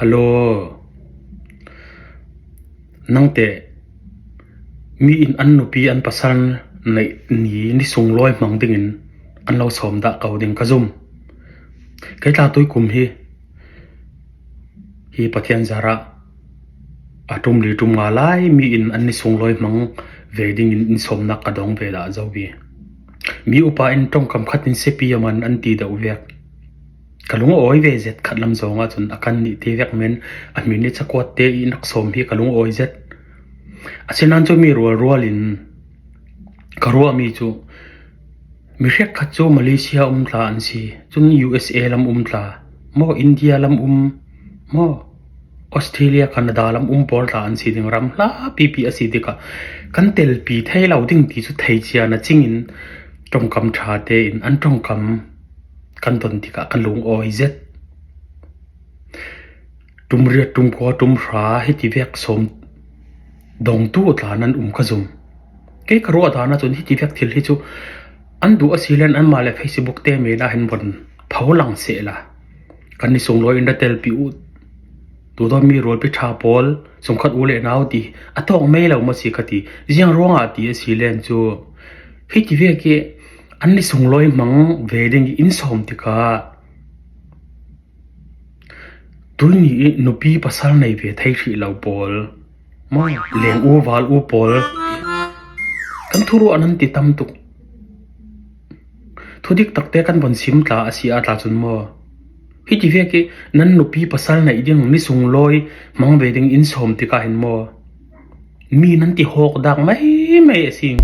ฮัลโหลนังเตมีอินอันนุปีอันปัสสันในนี้นิสงลอยมังดิงินอันเราสอมดะเก่าดิงกะซุมไกตาตุยกุมฮีปะเทียนจาระอาตุมลีตุมงาลายมีอินอันนิสงลอยมังเวดิงอินสอมนักกะดองเวดาเจ้าบีมีอุปาอินตรงคำคัดอินเซปียมันอันตีดาอุเวกกะลุงโอยเวเจ็ดขัดลำสองจนอาการนิเทเวกเมนอันมีนิสกวดเตอินักสมฮีกะลุงโอยเจ็ดอาเช่นนั้นจะมีรัวลินกรัวมีจูมีเรียกขัดจูมาเลเซียลาอันซีจุน USA ลำลาโมอินเดียลำโมออสเตรเลียแคนาดาลำปอลาอันซีดิงรำลาปีอซีดิกะกันเตลปีไทยเราดิ้งที่สุดไทยเจียนะจริงอินตรงคำชาเตอินอันตรงคำกันตนที่กะกันลุงโอยเจ็ดตุมเรียตุมกัวตุมราให้ที่เวกสมดองตู้ตานั้นขจุมเกี่ยกรัวตานะจนที่ที่เวกทิลที่จูอันดูอสิเลนอันมาเลเฟซบุ๊กเตมีละเห็นบนเผาหลังเสียละกันนี่ส่งลอยอินเดเตลปิวดูตอนมีรถพิชาพอลสมคัดอุเลนเอาดีอัตองไม่เรามาสิกติยังร้องอาดีอสิเลนจูที่ที่เวกอันนี้ส่งลอยมังเวดิงอินสอมติกาตัวนี้นุปีภาษาในเวทไทยที่เราพอลมาเลี้ยงวาลพอลกันทุรุอันนั้นติดตามตุกทุดิกตักเตกันบนซิมตาอาศัยอาตาจุนมัวที่จีเวกนั้นนุปีภาษาในเรื่องนี้ส่งลอยมังเวดิงอินสอมติกาเห็นมัวมีนั้นที่หกดังไม่สิ่ง